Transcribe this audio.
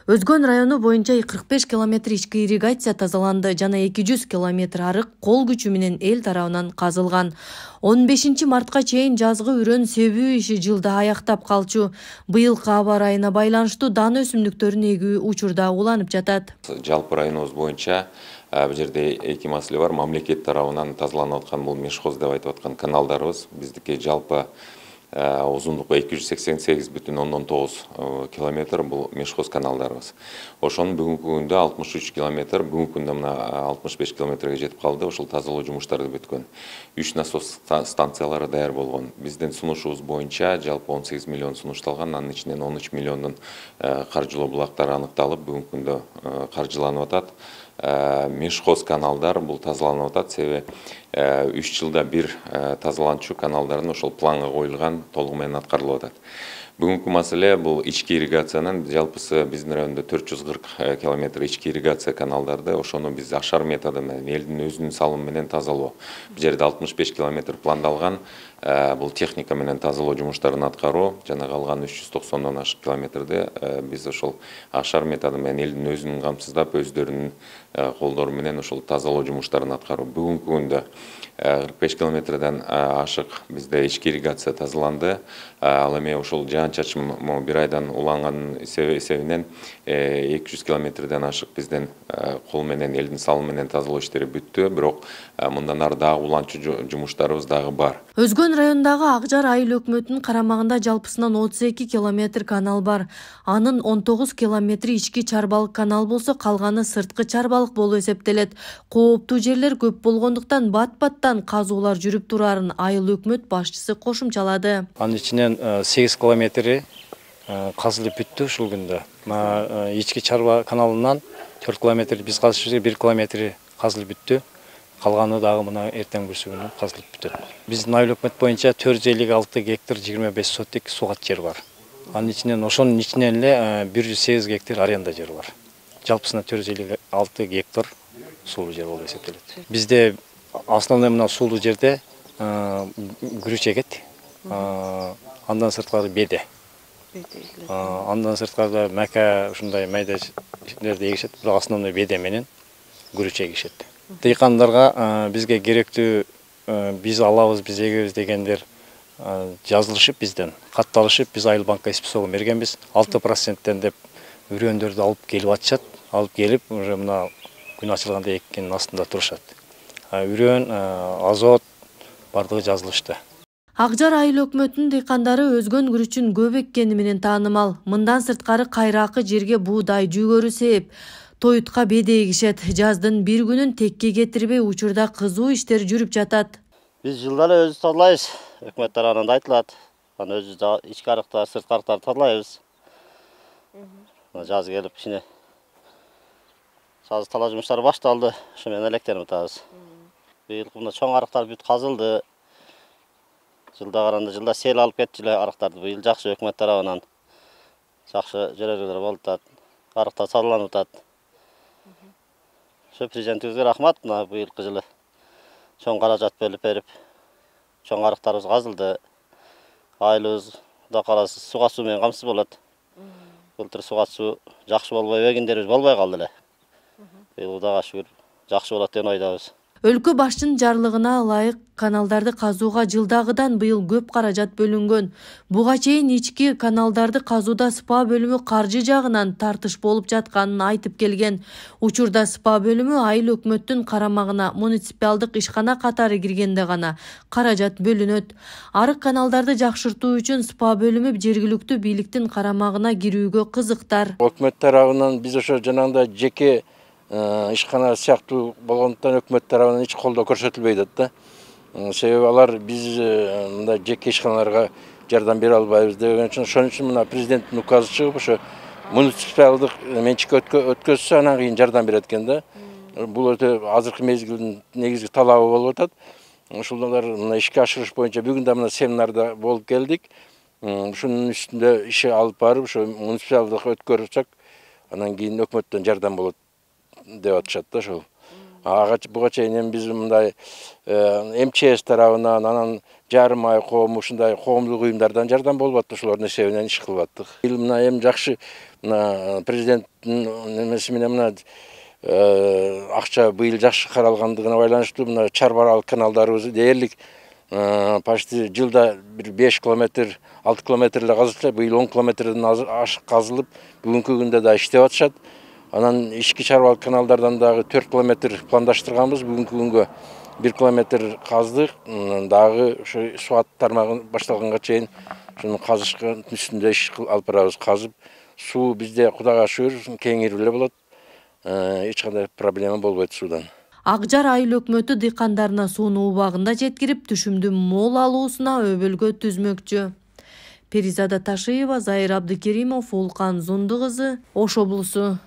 Өзгөн району боюнча 45 километр ички ирригация тазаланды жана 200 километр арык кол күчү менен эл тарабынан казылган. 15 мартка чейин жазгы үрөн себүү иши жылда аяктап калчу. Быйылкы аба ырайына байланыштуу дан өсүмдүктөрүн эгүү учурда уланып жатат. Жалпы районубуз боюнча бул жерде эки маселе бар. Мамлекет тарабынан тазаланып аткан бул мешхоз деп айтып аткан каналдарыбыз. Биздики жалпы узундугу 280,9 километр бул мешхоз каналдарыбыз. Ошонун бүгүнкү күндө 63 километр, бүгүнкү күндө мына 65 километрге жетип калды. Ошол тазалоо жумуштары бүткөн. 3 насос станциялары даяр болгон. Биздин сунушубуз боюнча жалпы 18 миллион сунушталган, анын ичинен 13 миллиондун каржылоо булактары аныкталып, бүгүнкү күндө каржыланып атат. Мешхоз каналдар бул тазаланып атат. Себеби 3 жылда бир тазаланчу каналдардын ошол планга коюлган толугу менен аткарылып атат. Бүгүнкү маселе бул ички ирригациянын жалпысы биздин райондо 440 километр ички ирригация каналдарды ошону биз ашар методу менен элдин өзүнүн салымы менен тазалоо. Бул жерде 65 километр пландалган. Бул техника менен тазалоо жумуштарын аткаруу, жана калган 390 ашык километрди биз ошол ашар методу менен элдин өзүнүн камсыздап, өздөрүнүн колдору менен ошол тазалоо жумуштарын аткаруу. Бүгүнкү күндө 45 километрден ашык бизде ички ирригация тазаланды. Ал эми ошол жаан-чачын бир айдан уланган эсебинен 200 километрден ашык бизден кол менен элдин салымы менен тазалоо иштери бүттү. Бирок мындан ары дагы уланчу жумуштарыбыз дагы бар. Өзгөн райондагы Акжар айыл өкмөтүнүн карамагында жалпысынан 32 километр канал бар. Анын 19 километри ички чарбалык канал болсо, калганы сырткы чарбалык болуп эсептелет. Кооптуу жерлер көп болгондуктан бат-баттан казуулар жүрүп турарын айыл өкмөт башчысы кошумчалады. Анын ичинен 8 километри казылып бүттү ушул күндө. Ички чарба каналынан 4 километр биз казып жүргөн 1 километри казылып бүттү. Калганы дагы мына эртең бүрсү күнү казылып бүтөт. Биздин айыл өкмөт боюнча 456 гектар 25 сотик сугат жер бар. Анын ичинен ошонун ичинен эле 108 гектар аренда жер бар. Жалпысына 456 гектар сулуу жер болуп эсептелет. Бизде основной мына сулуу жерде күрүч эгет. Андан сырткары беде. Андан сырткары мака ушундай майда жерлерди эгишет, бирок основной беде менен күрүч эгишет. Дыйкандарга бизге керектүү биз алабыз, биз эгебиз дегендер жазылышып бизден, катталышып биз Айыл банкка списогун бергенбиз. 6%тен деп үрөндөрдү алып келип атышат. Алып келип, уже мына күн ачылганда эккенин астында турушат. Үрөн, азот бардыгы жазылышты. Акжар айыл өкмөтүнүн дыйкандары өзгөн күрүчүн көп эккени менен таанымал. Мындан сырткары кайракы жерге буудай жүгөрү сээп, тоютка беде эгишет. Жаздын бир күнүн текке кетирбей учурда кызуу иштер жүрүп жатат. Биз жылда эле өзүбүз тазалайбыз. Өкмөт тарабынан да айтылат. Аны өзүбүз ички арыктар, сырткы арыктарды тазалайбыз. Жаз келип кичине жазы талаа жумуштары башталды. Ошо менен электенип атабыз. Быйылкы мына чоң арыктар бүт казылды. Жылда караганда жылда сел алып кетти эле арыктарды. Быйыл жакшы өкмөт тарабынан жакшы жарыялар болуп атат. Арыктар сатыланып атат. Ошо президентибизге рахмат. Мына быйылкы жылы чоң каражат бөлүп берип, чоң арыктарыбыз казылды. Айылыбыз да каласы суга суу менен камсыз болот. Былтыр суга суу жакшы болбой, эгиндерибиз болбой калды эле. Быйыл Кудайга шүгүр жакшы болот деген ойдобуз. Өлкө башчынын жарлыгына ылайык каналдарды казууга жылдагыдан быйыл көп каражат бөлүнгөн. Буга чейин ички каналдарды казууда СПА бөлүмү каржы жагынан тартыш болуп жатканын айтып келген. Учурда СПА бөлүмү айыл өкмөттүн карамагына муниципалдык ишкана катары киргенде гана каражат бөлүнөт. Арык каналдарды жакшыртуу үчүн СПА бөлүмү жергиликтүү бийликтин карамагына кирүүгө кызыктар. Өкмөт тарабынан биз ошо жанагындай жеке ишкана сыяктуу болгондуктан өкмөт тарабынан эч колдоо көрсөтүлбөйт да. Себеби алар биз мындай жеке ишканаларга жардам бере албайбыз деген үчүн, ошон үчүн мына президенттин указы чыгып, ошо муниципалдык менчикке өткөзсө анан кийин жардам берет экен да. Бул өтө азыркы мезгилдин негизги талабы болуп атат. Ошолор мына ишке ашырыш боюнча бүгүн да мына семинарда болуп келдик. Ушунун үстүндө иши алып барып, ошо муниципалдыкка өткөрсөк, анан кийин өкмөттөн жардам болот деп атышат да ошол. Буга чейин эми биз мындай МЧС тарабынан, анан жарым ай коом ушундай коомдук уюмдардан жардам болуп атты, ошолордун эсебинен иш кылып аттык. Мына эми жакшы президенттин немеси менен мына акча быйыл жакшы каралгандыгына байланыштуу мына чарбаралык каналдарыбыз дээрлик почти жылда bir 5 километр, 6 километр эле казылчу, быйыл 10 километрден ашык казылып, бүгүнкү күндө да иштеп атышат. Анан ички чарбалык каналдардан дагы 4 километр пландаштырганбыз, бүгүнкү күнгө 1 километр каздык, дагы ошо суат тармагы башталганга чейин ушуну казышкан үстүндө иш алып барабыз. Казып, суу бизде Кудайга шүгүр кеңирип эле болот. Эч кандай проблема болбойт суудан. Акжар айыл өкмөтү дыйкандарына сууну убагында жеткирип, түшүмдү мол алуусуна өбөлгө түзмөкчү. Перизада Ташиева, Зайыр Абдыкеримов, Улкан Зунду кызы, Ош облусу.